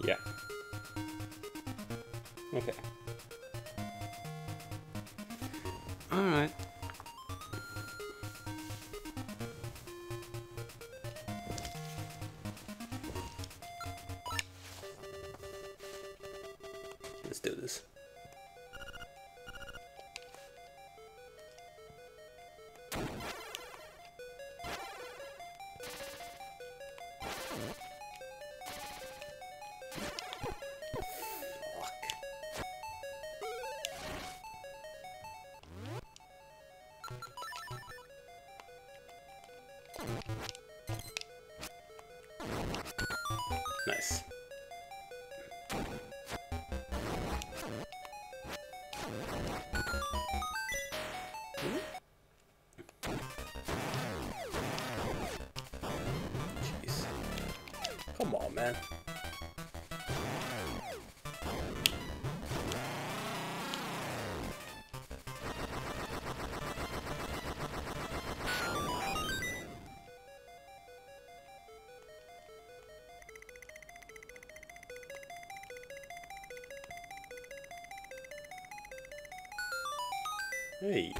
Yeah. Okay. Alright. Let's do this. Nice. Jeez. Come on, man. Hey.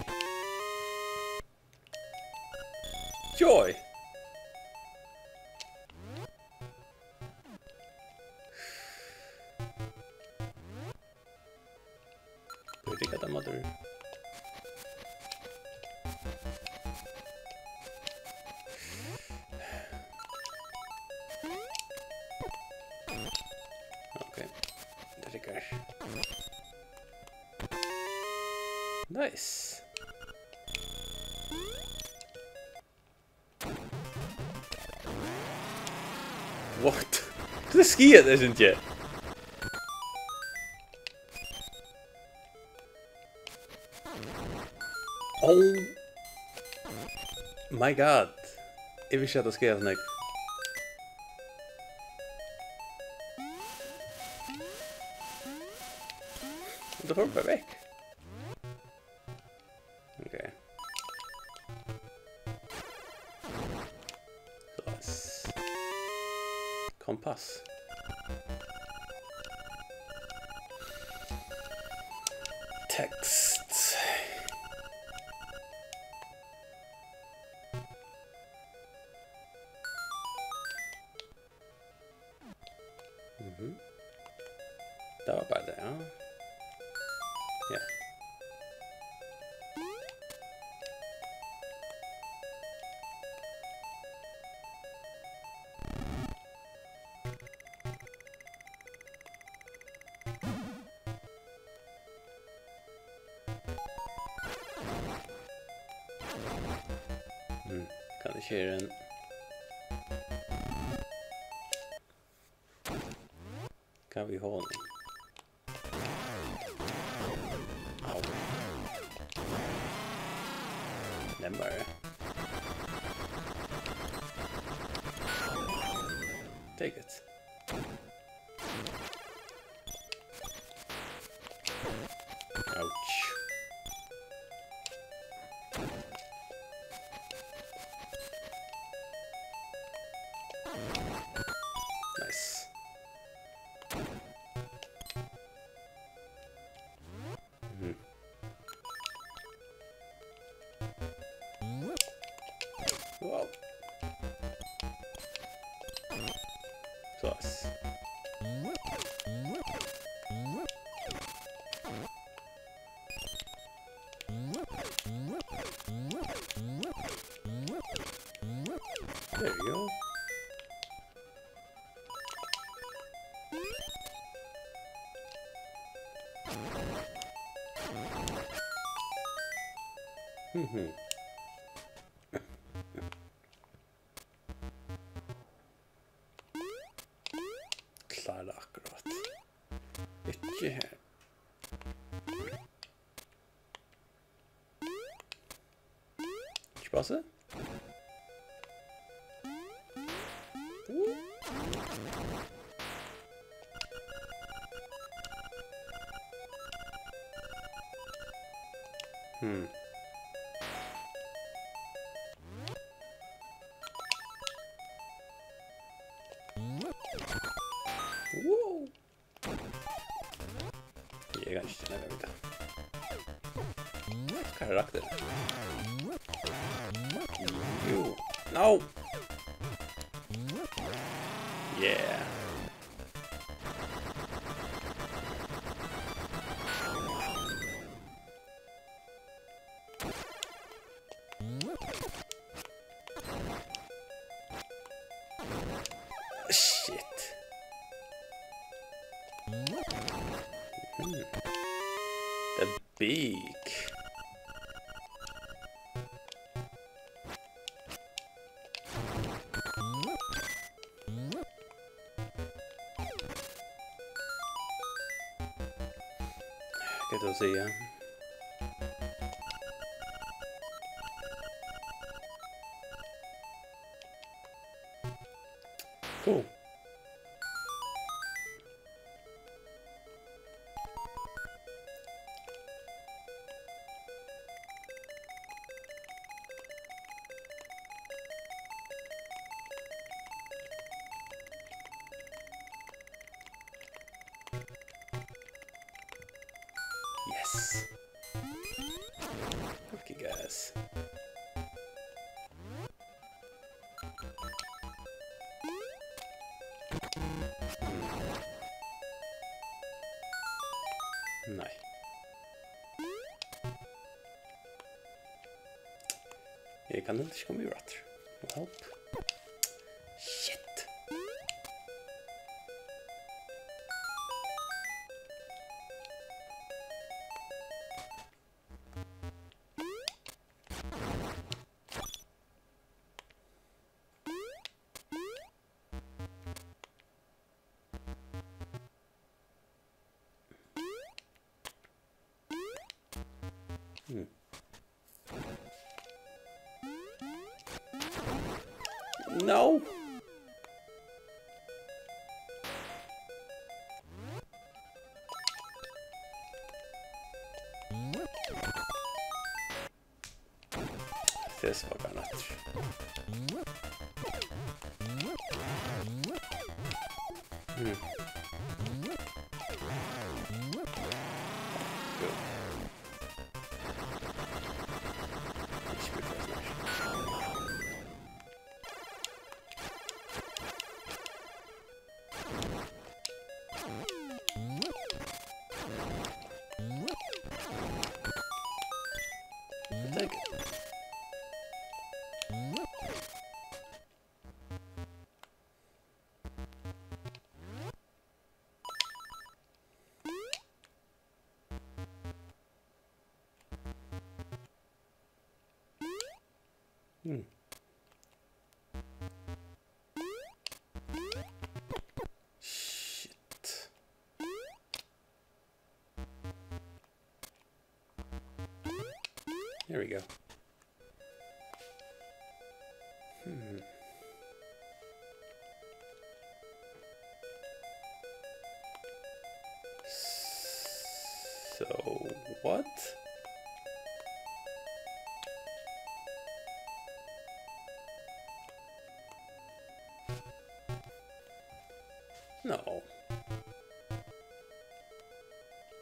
Joy! Pretty got a mother. Okay. There it goes. Nice. What? Du skier det ikke. Oh my god. Jeg vil ikke at det skal gjøre sånn. Da får du bare vekk. Ok. Kompass. Text. Det var bare det, ja. Ja. Kan ikke gjøre en... Kan vi holde den? Au. Nemmere. Take it. Ouch. Nice. Wow. Close. There you go. Klarer det akkurat. Ikke her. Ikke passe? Whoa. nevevida. Karakter. You. No! Yeah. Shit. The beak. Che cos'è? Cool. Yes. Okay, guys. Nej. Jag kan inte komma ur att. Help. Shit. No. This var annat. Take it. Shit. There we go. So, what? No.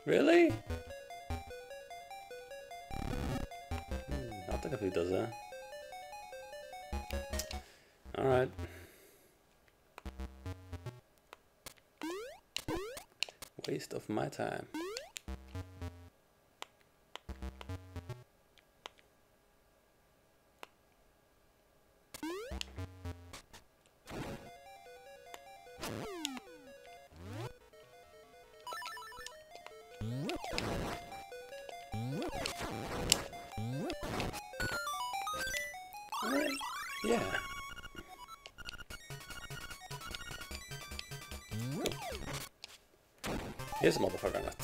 Really? Not the who does that. Alright. Waste of my time. Alright, yeah. Here's a motherfucker nut.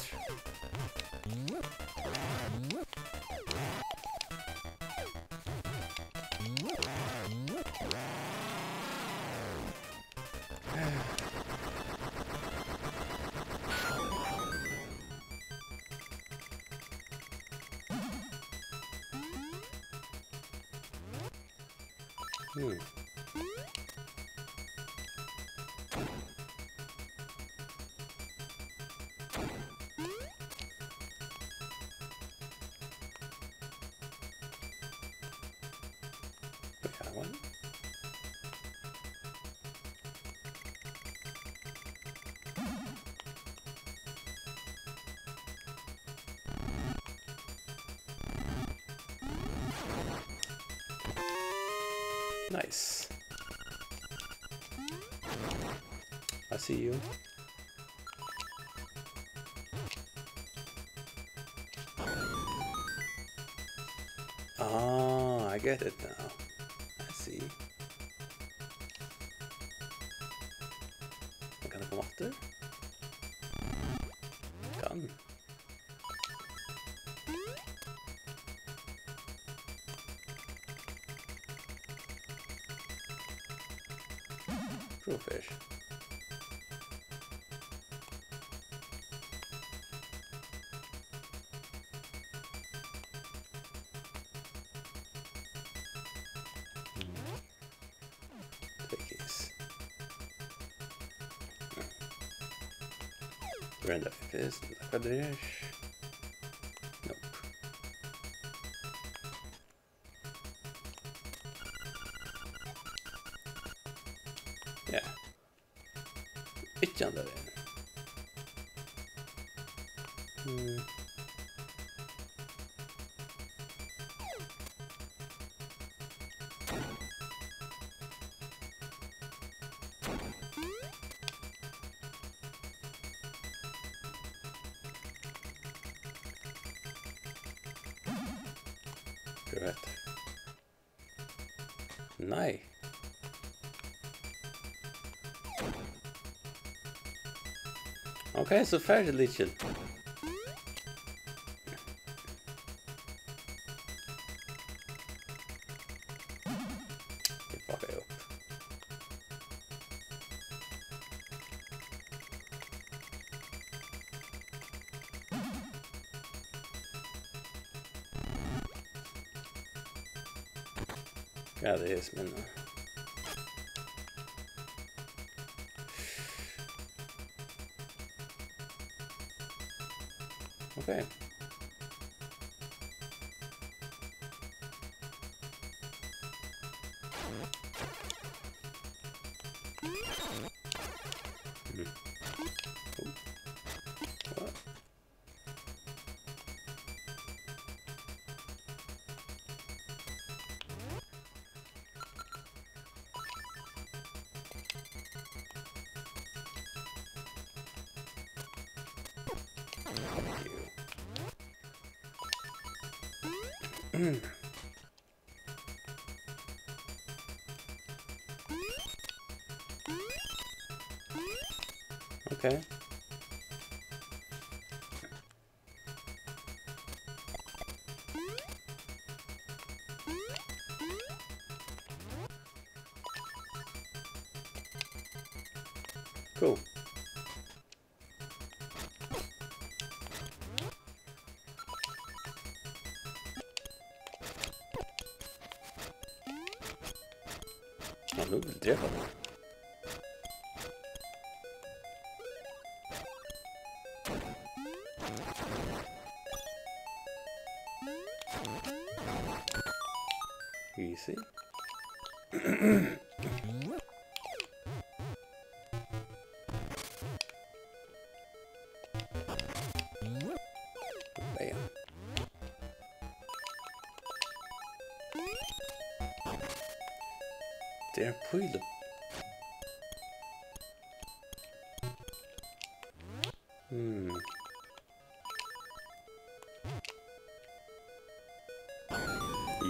Nice. I see you. Oh, I get it now. I see. Kan det komma åter? Kan. Profish. Brenda Fist, Quadrish. Nope. Yeah. Ikke andre veien. Prøv etter. Nei. Ok, så ferdig litt. Det fucker jeg opp. Ja, det er spennende. Okay. What? Okay. Cool. Oh, nu vill det vara. Easy. Bam. Det är en pil.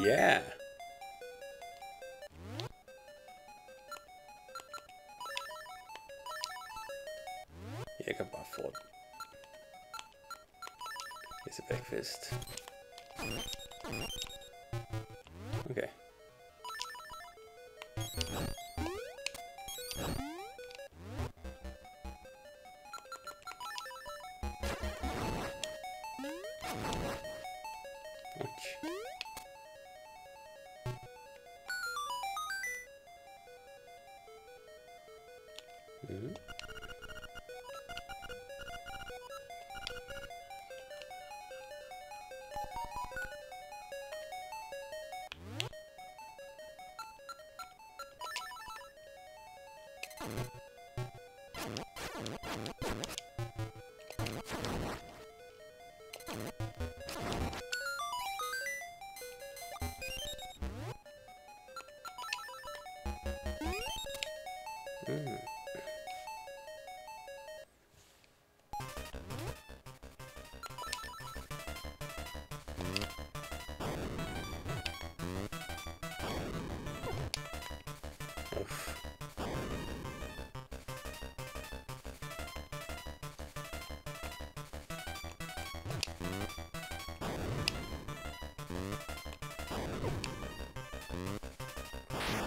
Yeah. Jag kan bara få It's a breakfast. Okay.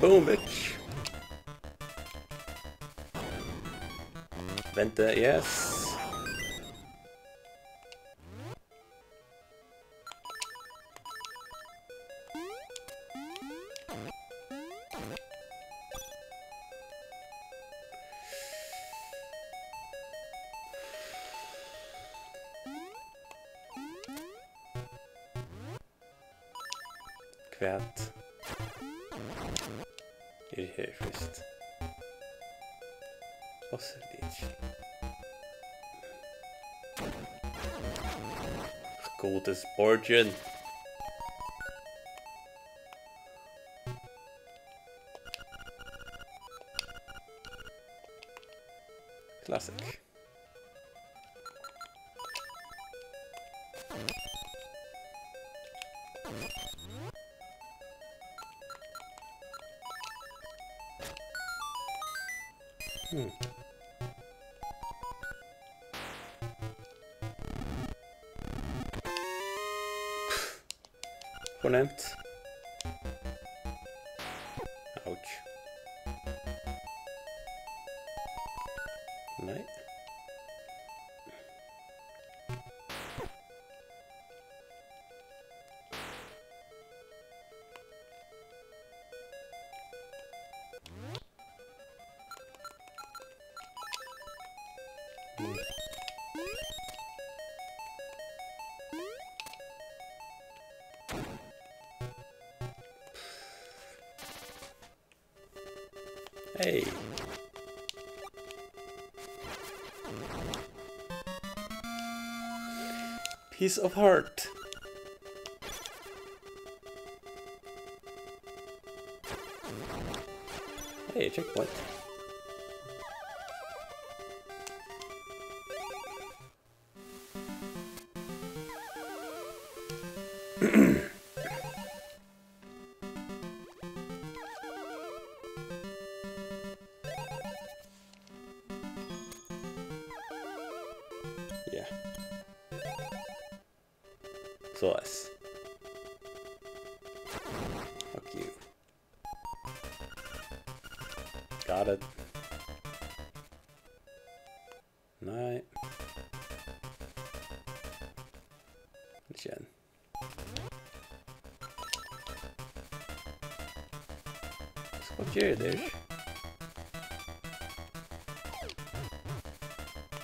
Boom, bitch. Vente, yes. Kvärt. Är det här schysst? Och så dit. Gutes Borgen. Classic. Fornemt. Ouch. Nej. Hey. Piece of heart. Hey, checkpoint. Yeah. So nice. Fuck you. Got it. Nej. Igen. Skål Jerry.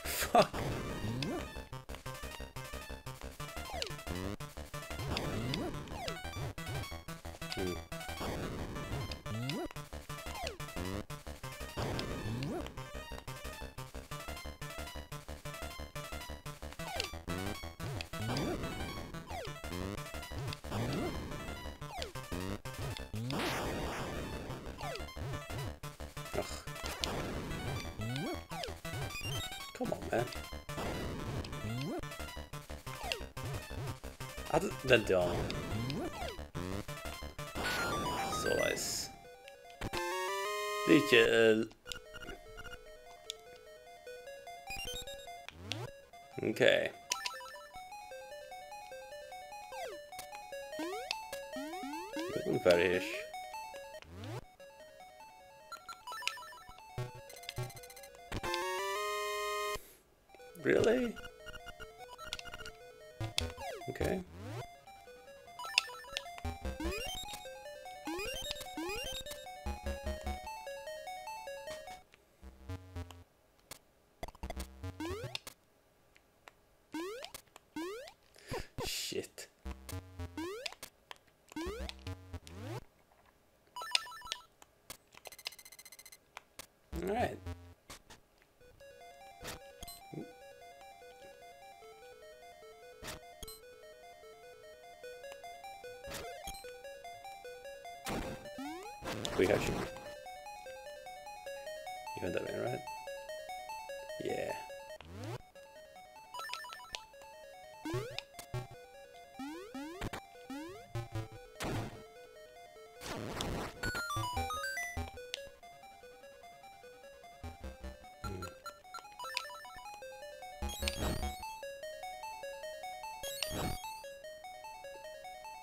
Fuck. Come on, man. Den dör han. Så nice. Lite... Okej. Ungefär ish. Really? Okay. Shit. All right. We have you. You heard that man, right? Yeah.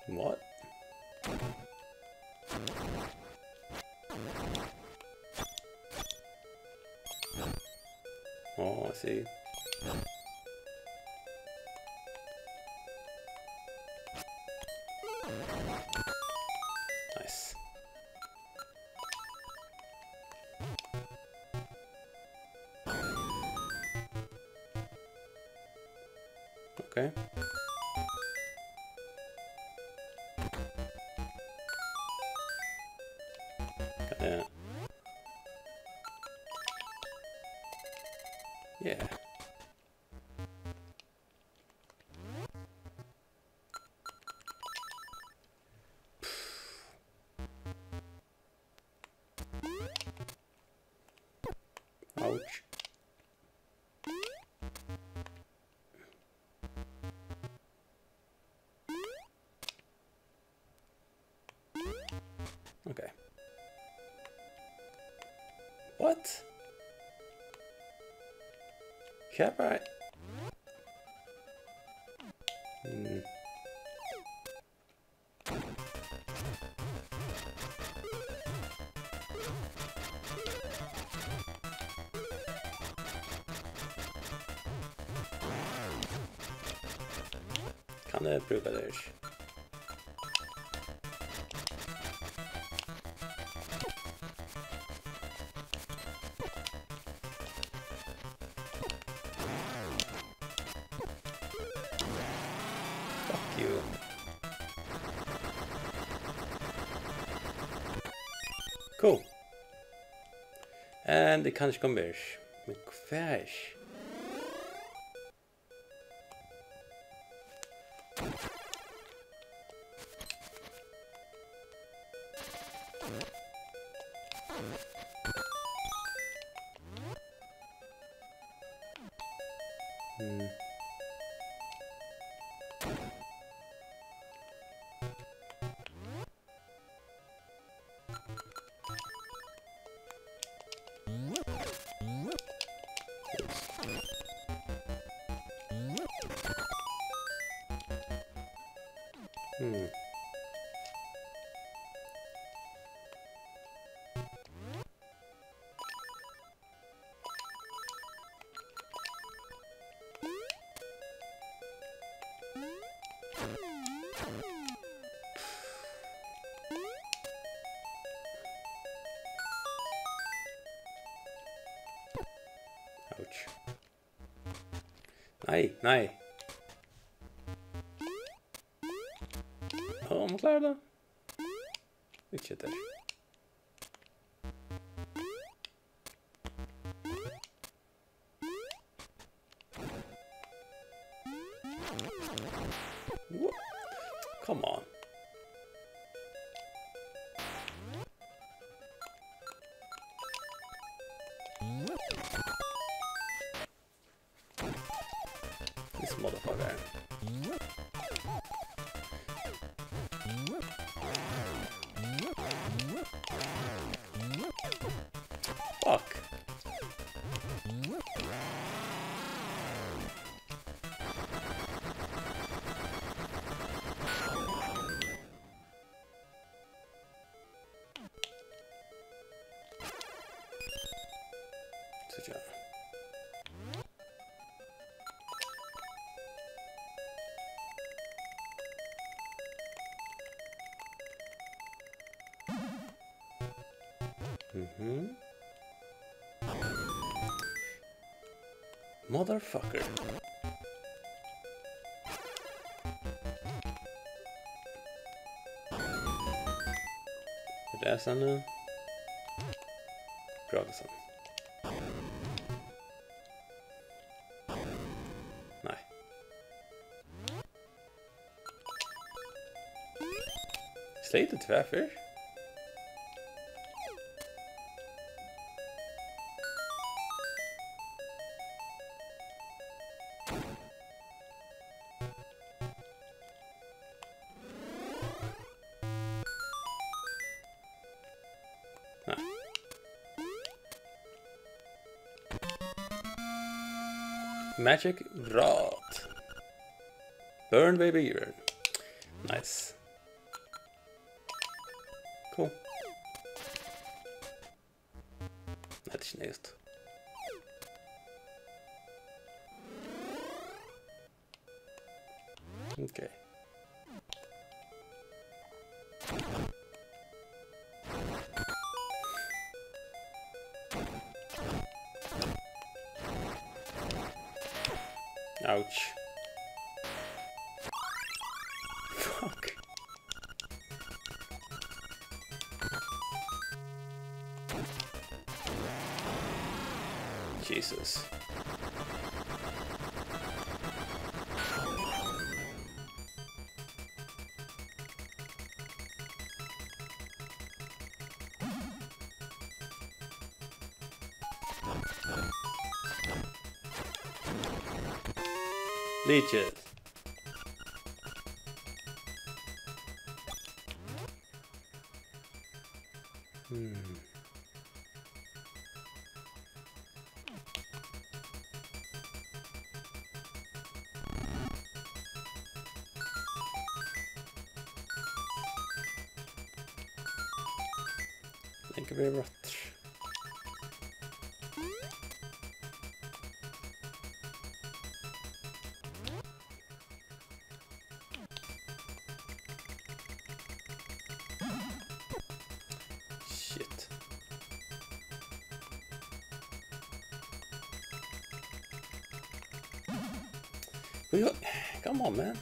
What? see. Nice. Okay. Yeah. Ouch. Okay. What? Cap right? Kan det bruka det ikke? Fuck you. Cool. And det kan ikke komme mer. Men hva er ikke? Ouch. Nej, nej. Om klarar det. Ikke der. What? Come on. This motherfucker. Fuck. Good job. Motherfucker. Det är sen nu. Bra sen. Nej. Slate tvärför. Magic Rod. Burn baby burn. Nice. Cool. Det är snyggt. Okay. Ouch. Fuck. Jesus. Leeches. Thank you very much. Shit. Come on, man.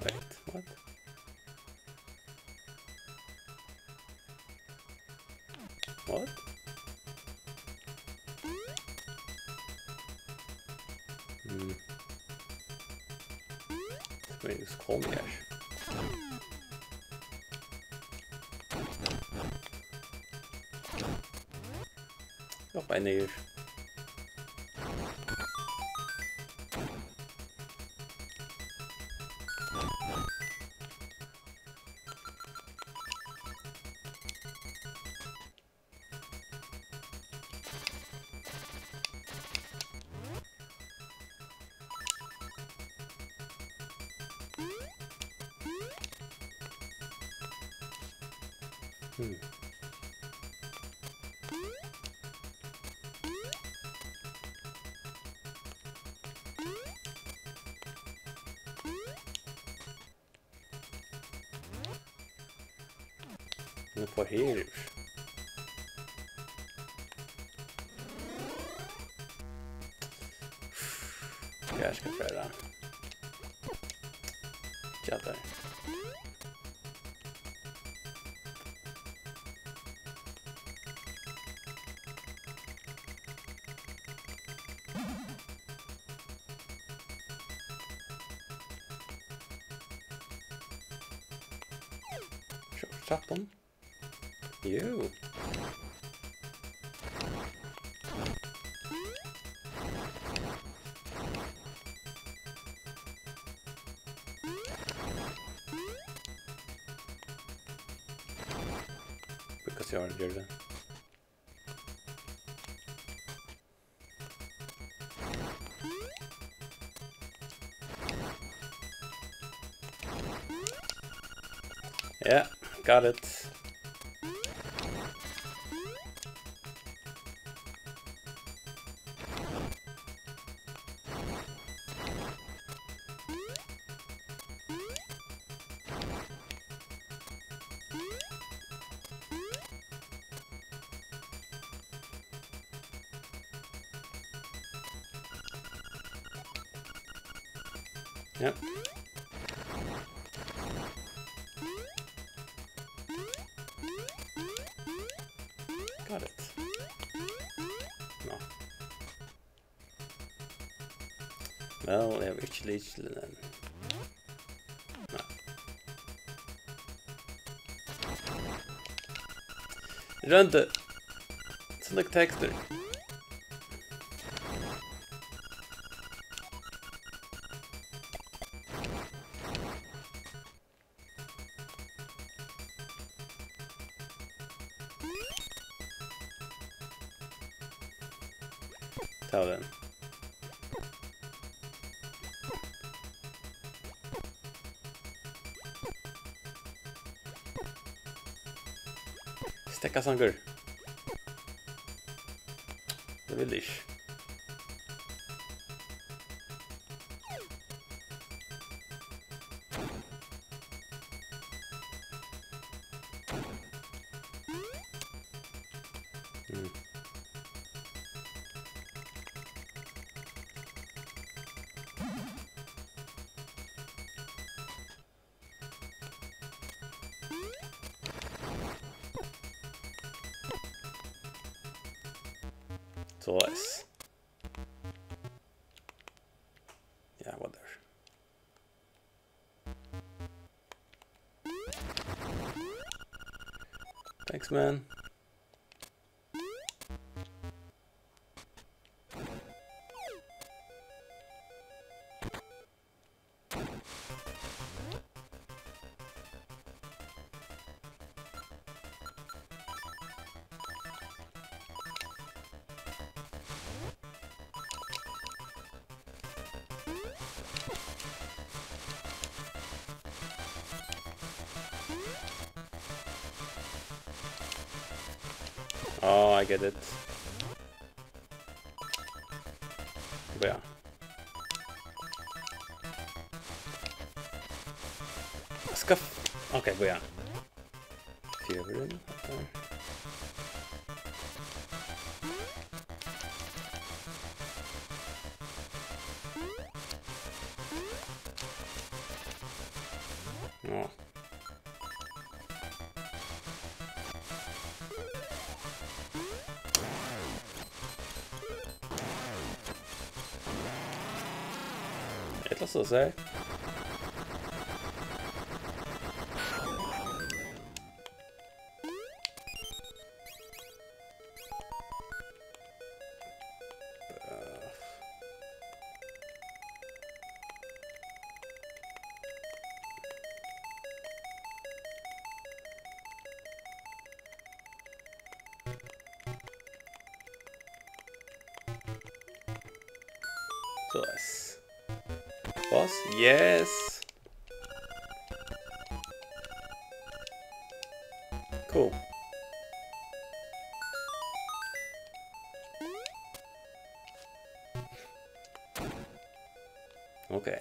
Wait, what? What? Wait, it's called me Ash. Op en neer. Nu får här. Jag ska pröva. Jävlar. Kör trappan. Jo. Because jag gör det. Yeah, got it. Yep. Got it. No. Well, jag har inte den. Nej. Rönte. Select texture. Tell them. Stekkasangur. Det vill ich. So nice. Yeah, whatever. Thanks, man. Oh, I get it. Yeah. Scuff. Okay, yeah. Fiorin. Oh. Это созай. So nice. Boss? Yes! Cool. Okay.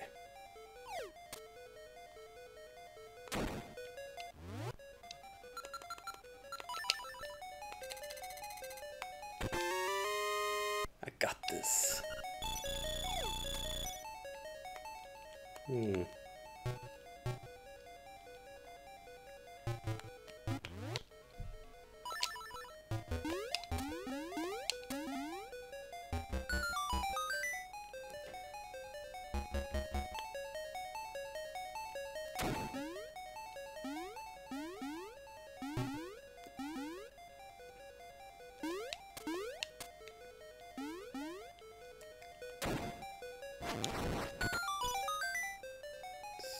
I got this.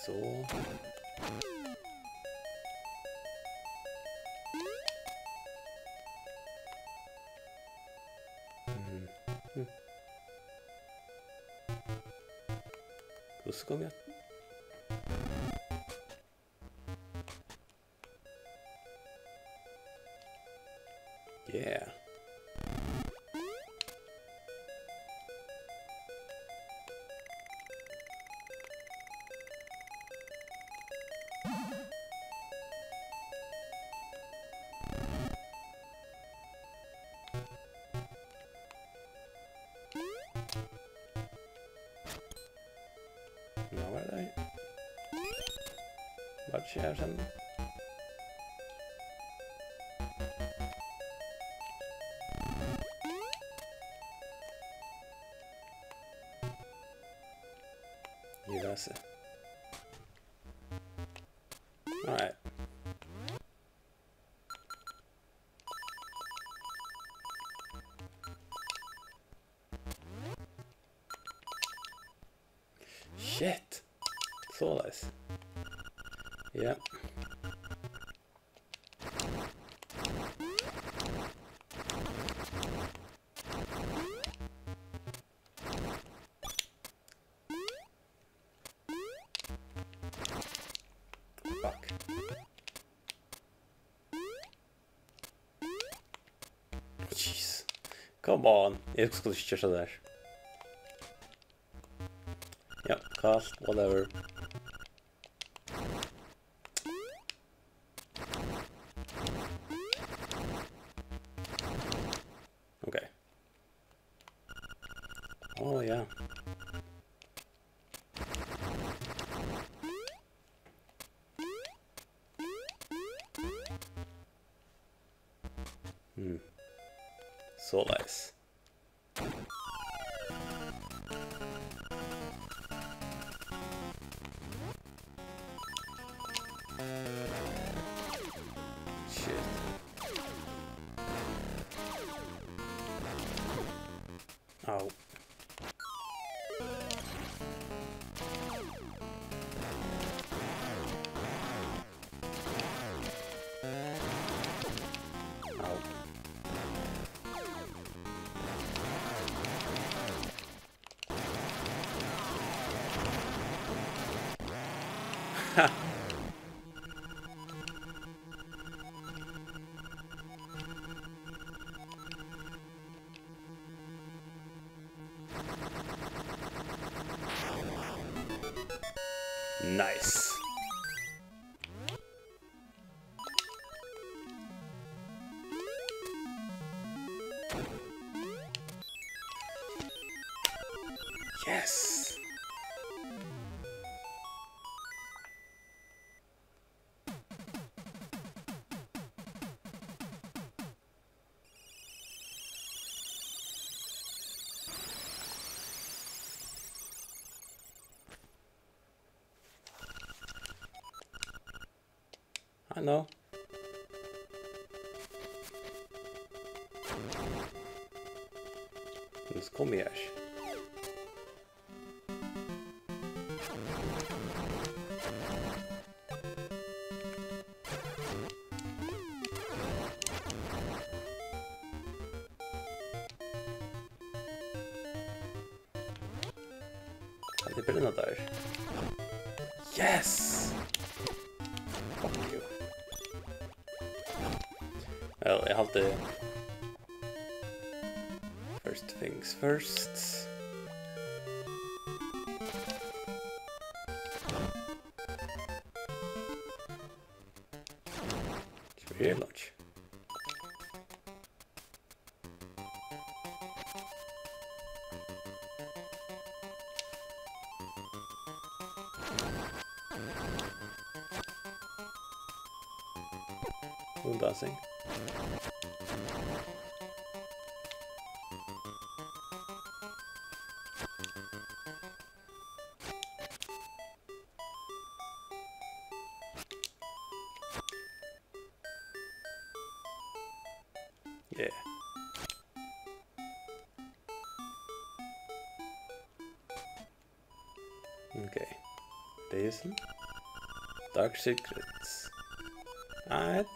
Så. Husk jag. Yeah. Vad är det? Vart kör sen? Diverse. All right. Shit. Så nice. Ja. Come on. Jag skulle inte köra sådär. Ja, kallt, whatever. Okej. Åh, ja. Så nice. Shit. Au. Au. Ha! Nice. Yes. I know. Just kom här. Det blir något där. Yes! Fuck you. Well, jag har alltid... First things first. Ska vi göra lunch? Moon dancing. Yeah. Okay. Listen. Dark secrets. Alright.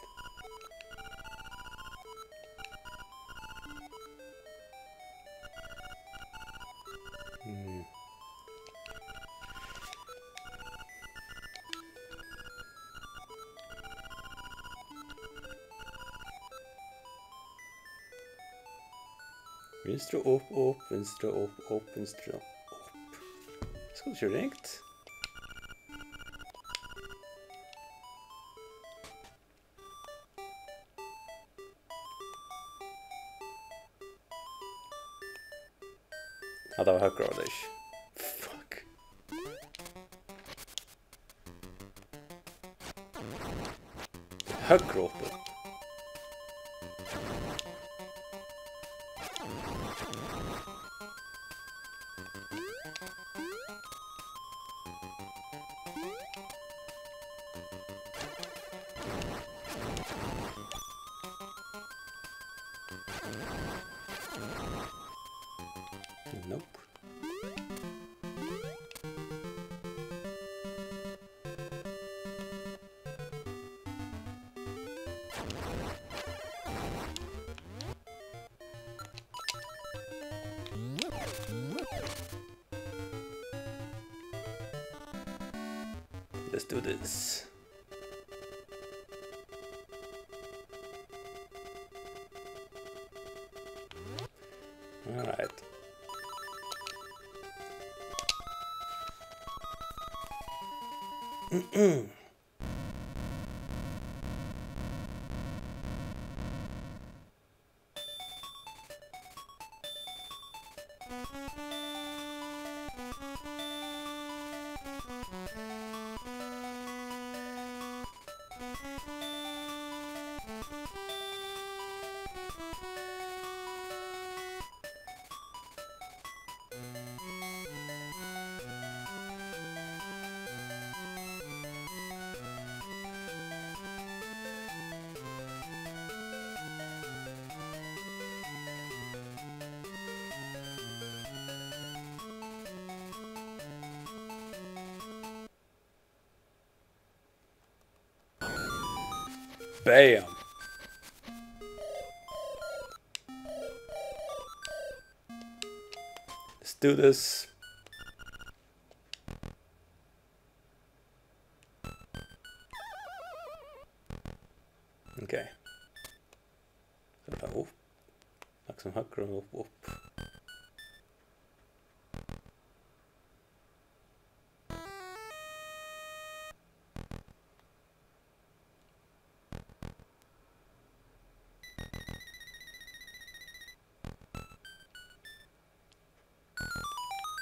Venstre opp, venstre opp, venstre opp. Skal du kjøre rekt? Ja, det var høyre av det ikke. Fuck. Høyre oppe. Nope. Let's do this. Bam! Let's do this. Okay. Oh, langsam hakker op.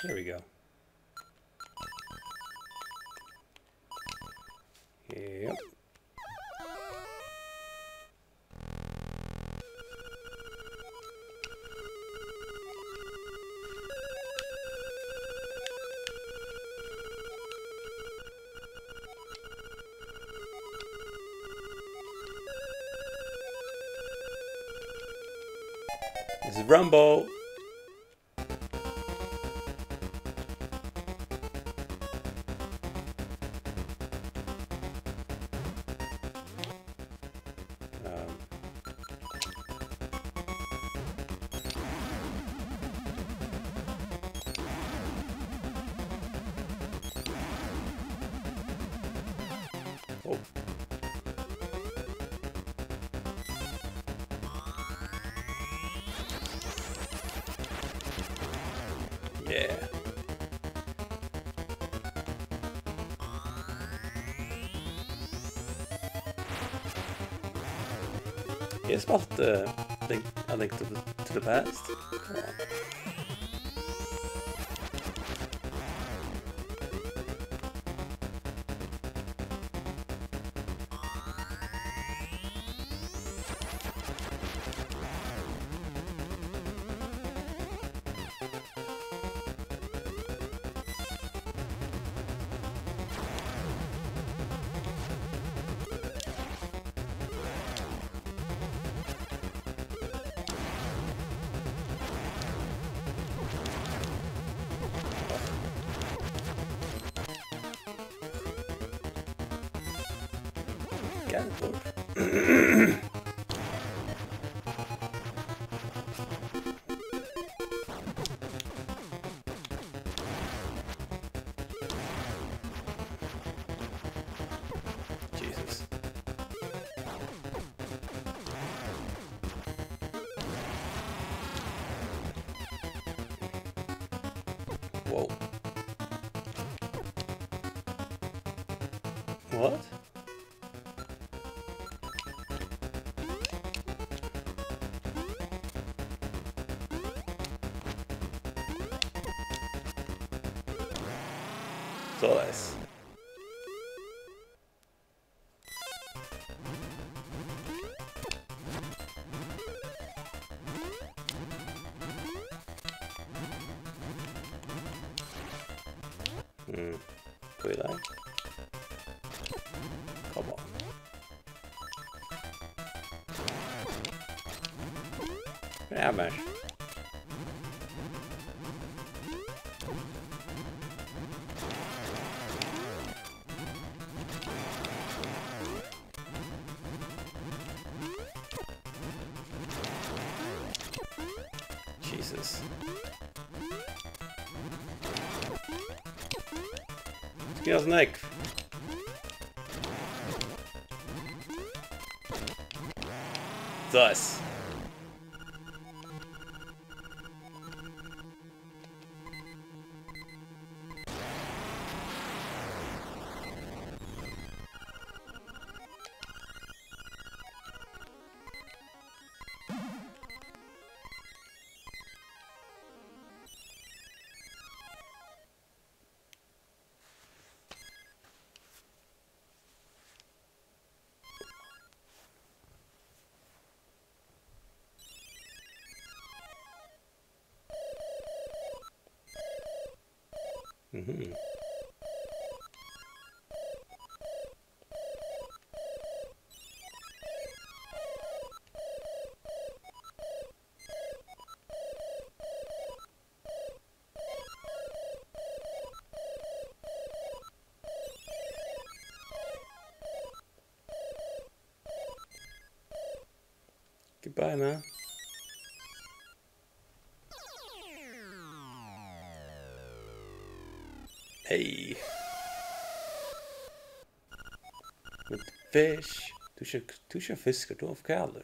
There we go. Yep. This is Rumble. Oh. Yeah. Here's about A Link to the Past. Come on. Get it, Lord. Jesus. Whoa. What? So nice. Twilight. Come on. Ja, maar. Jesus. Skin als nek. Thus. Mm-hmm. Goodbye, man. Hey. Med fish. Du kör fiskar, du har kalor.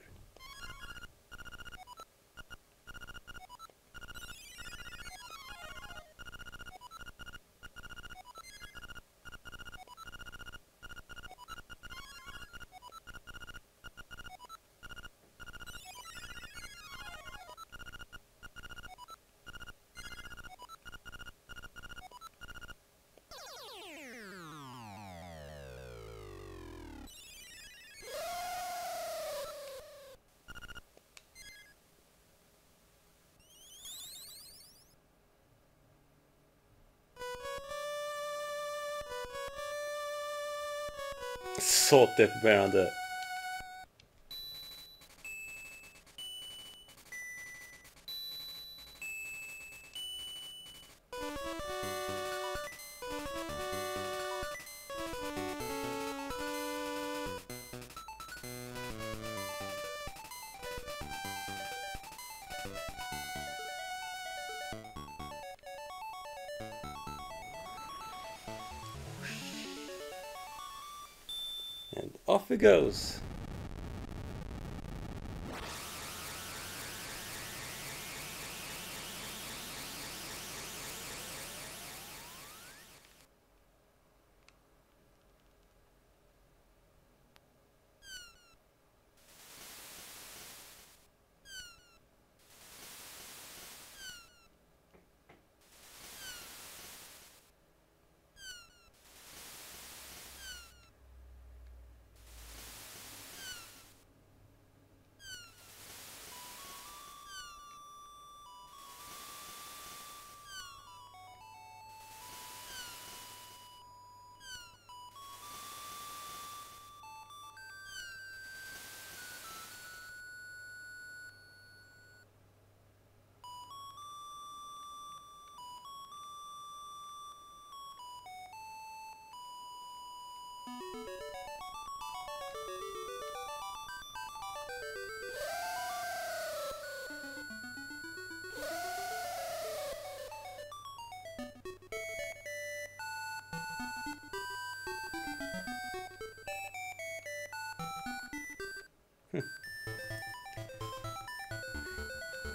Så deprimerande. And off it goes.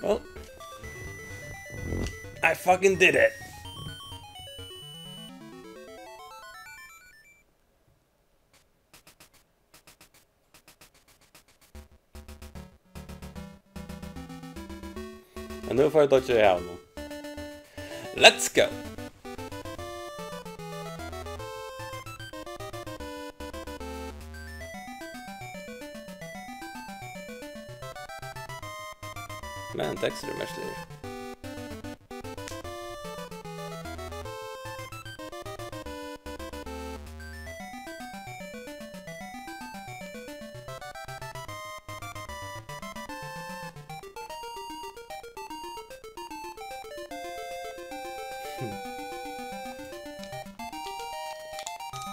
Well, I fucking did it. Och nu får jag dodga ihjäl honom. Let's go! Man, Dexter är mästerlig.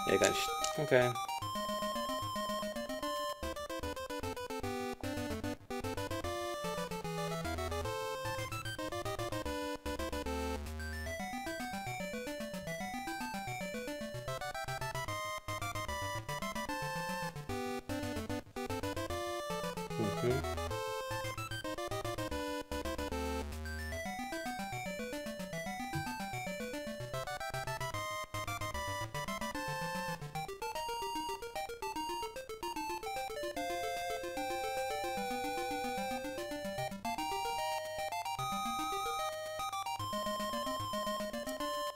Jag kan... Okej. Mhm.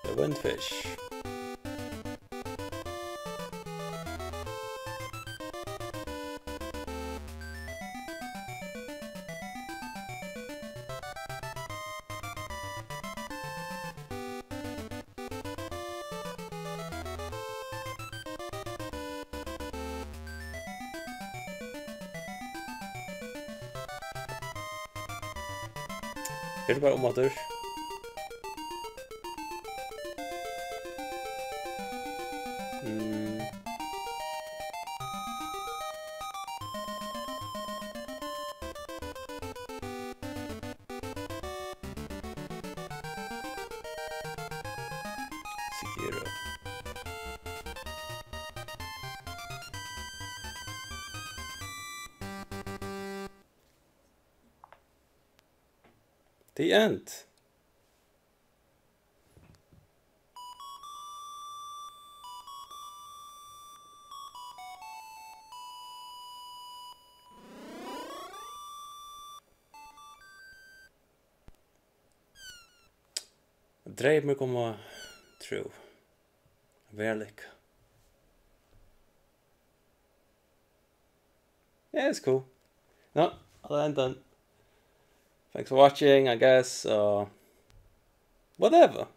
The windfish. Er det bara omatur? Sekiro. The end. Drev mig komma true. Verlik. Yeah, it's cool. No, other than done. Thanks for watching, I guess. Whatever.